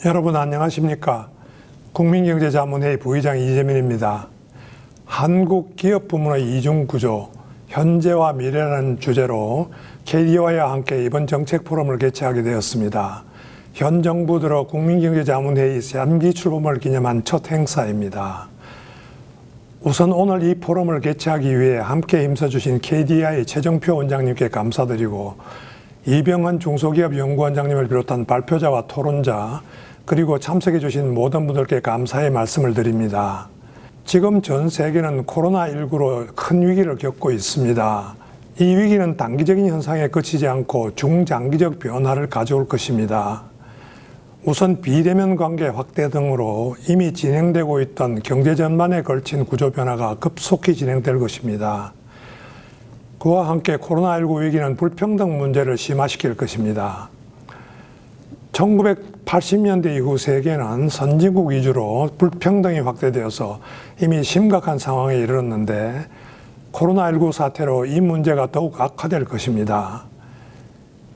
여러분 안녕하십니까? 국민경제자문회의 부의장 이재민입니다. 한국 기업 부문의 이중구조, 현재와 미래라는 주제로 KD와와 함께 이번 정책 포럼을 개최하게 되었습니다. 현 정부 들어 국민경제자문회의 3기 출범을 기념한 첫 행사입니다. 우선 오늘 이 포럼을 개최하기 위해 함께 힘써주신 KDI 최정표 원장님께 감사드리고, 이병헌 중소기업연구원장님을 비롯한 발표자와 토론자, 그리고 참석해 주신 모든 분들께 감사의 말씀을 드립니다. 지금 전 세계는 코로나19로 큰 위기를 겪고 있습니다. 이 위기는 단기적인 현상에 그치지 않고 중장기적 변화를 가져올 것입니다. 우선 비대면 관계 확대 등으로 이미 진행되고 있던 경제 전반에 걸친 구조 변화가 급속히 진행될 것입니다. 그와 함께 코로나19 위기는 불평등 문제를 심화시킬 것입니다. 1980년대 이후 세계는 선진국 위주로 불평등이 확대되어서 이미 심각한 상황에 이르렀는데, 코로나19 사태로 이 문제가 더욱 악화될 것입니다.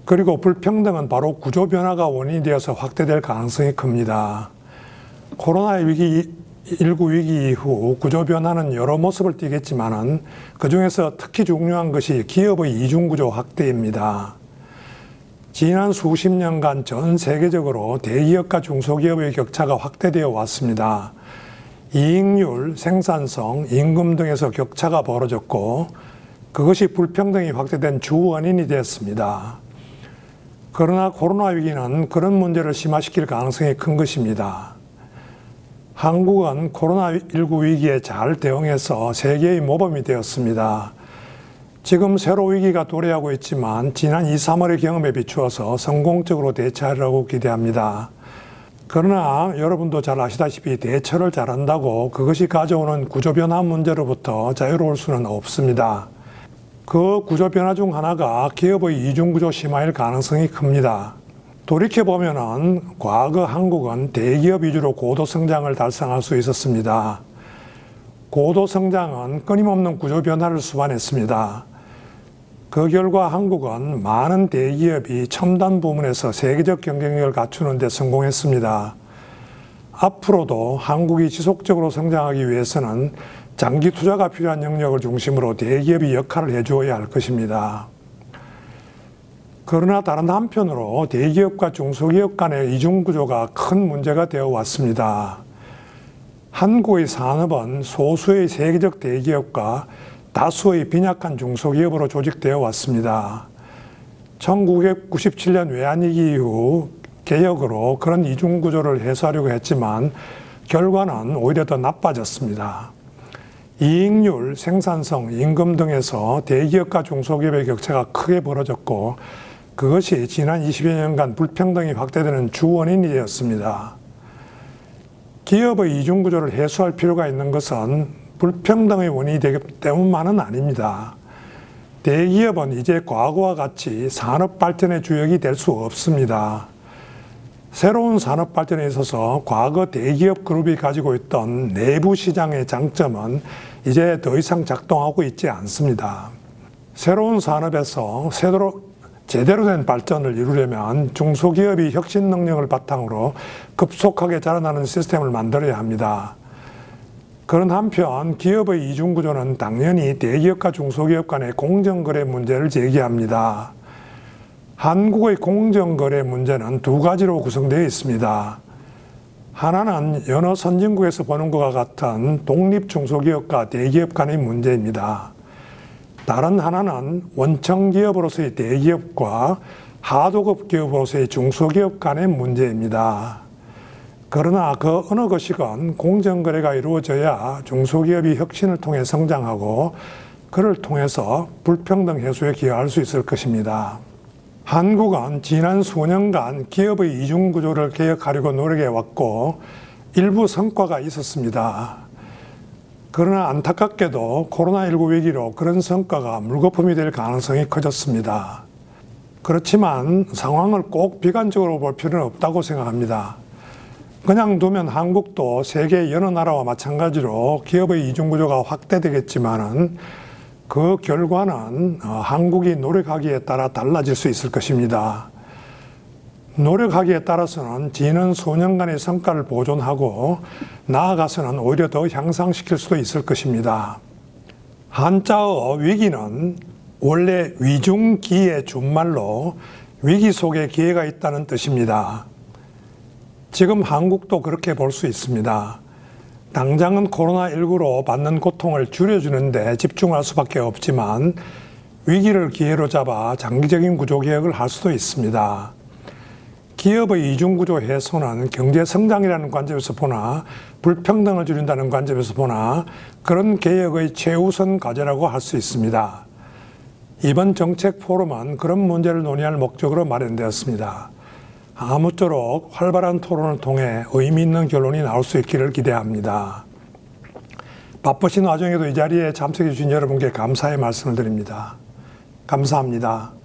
그리고 불평등은 바로 구조 변화가 원인이 되어서 확대될 가능성이 큽니다. 코로나19 위기 이후 구조 변화는 여러 모습을 띠겠지만은 그중에서 특히 중요한 것이 기업의 이중구조 확대입니다. 지난 수십 년간 전 세계적으로 대기업과 중소기업의 격차가 확대되어 왔습니다. 이익률, 생산성, 임금 등에서 격차가 벌어졌고, 그것이 불평등이 확대된 주 원인이 되었습니다. 그러나 코로나 위기는 그런 문제를 심화시킬 가능성이 큰 것입니다. 한국은 코로나19 위기에 잘 대응해서 세계의 모범이 되었습니다. 지금 새로 위기가 도래하고 있지만 지난 2, 3월의 경험에 비추어서 성공적으로 대처하려고 기대합니다. 그러나 여러분도 잘 아시다시피 대처를 잘한다고 그것이 가져오는 구조변화 문제로부터 자유로울 수는 없습니다. 그 구조변화 중 하나가 기업의 이중구조 심화일 가능성이 큽니다. 돌이켜보면 과거 한국은 대기업 위주로 고도성장을 달성할 수 있었습니다. 고도성장은 끊임없는 구조변화를 수반했습니다. 그 결과 한국은 많은 대기업이 첨단 부문에서 세계적 경쟁력을 갖추는 데 성공했습니다. 앞으로도 한국이 지속적으로 성장하기 위해서는 장기 투자가 필요한 영역을 중심으로 대기업이 역할을 해주어야 할 것입니다. 그러나 다른 한편으로 대기업과 중소기업 간의 이중구조가 큰 문제가 되어 왔습니다. 한국의 산업은 소수의 세계적 대기업과 다수의 빈약한 중소기업으로 조직되어 왔습니다. 1997년 외환위기 이후 개혁으로 그런 이중구조를 해소하려고 했지만 결과는 오히려 더 나빠졌습니다. 이익률, 생산성, 임금 등에서 대기업과 중소기업의 격차가 크게 벌어졌고, 그것이 지난 20여 년간 불평등이 확대되는 주 원인이 되었습니다. 기업의 이중구조를 해소할 필요가 있는 것은 불평등의 원인이 되기 때문만은 아닙니다. 대기업은 이제 과거와 같이 산업 발전의 주역이 될 수 없습니다. 새로운 산업 발전에 있어서 과거 대기업 그룹이 가지고 있던 내부 시장의 장점은 이제 더 이상 작동하고 있지 않습니다. 새로운 산업에서 제대로 된 발전을 이루려면 중소기업이 혁신 능력을 바탕으로 급속하게 자라나는 시스템을 만들어야 합니다. 그런 한편 기업의 이중구조는 당연히 대기업과 중소기업 간의 공정거래 문제를 제기합니다. 한국의 공정거래 문제는 두 가지로 구성되어 있습니다. 하나는 여러 선진국에서 보는 것과 같은 독립중소기업과 대기업 간의 문제입니다. 다른 하나는 원청기업으로서의 대기업과 하도급 기업으로서의 중소기업 간의 문제입니다. 그러나 그 어느 것이건 공정거래가 이루어져야 중소기업이 혁신을 통해 성장하고 그를 통해서 불평등 해소에 기여할 수 있을 것입니다. 한국은 지난 수년간 기업의 이중구조를 개혁하려고 노력해왔고 일부 성과가 있었습니다. 그러나 안타깝게도 코로나19 위기로 그런 성과가 물거품이 될 가능성이 커졌습니다. 그렇지만 상황을 꼭 비관적으로 볼 필요는 없다고 생각합니다. 그냥 두면 한국도 세계 여러 나라와 마찬가지로 기업의 이중구조가 확대되겠지만은 그 결과는 한국이 노력하기에 따라 달라질 수 있을 것입니다. 노력하기에 따라서는 지난 수년간의 성과를 보존하고 나아가서는 오히려 더 향상시킬 수도 있을 것입니다. 한자어 위기는 원래 위중기의 준말로 위기 속에 기회가 있다는 뜻입니다. 지금 한국도 그렇게 볼 수 있습니다. 당장은 코로나19로 받는 고통을 줄여주는 데 집중할 수밖에 없지만 위기를 기회로 잡아 장기적인 구조개혁을 할 수도 있습니다. 기업의 이중구조 해소는 경제성장이라는 관점에서 보나 불평등을 줄인다는 관점에서 보나 그런 개혁의 최우선 과제라고 할 수 있습니다. 이번 정책 포럼은 그런 문제를 논의할 목적으로 마련되었습니다. 아무쪼록 활발한 토론을 통해 의미 있는 결론이 나올 수 있기를 기대합니다. 바쁘신 와중에도 이 자리에 참석해 주신 여러분께 감사의 말씀을 드립니다. 감사합니다.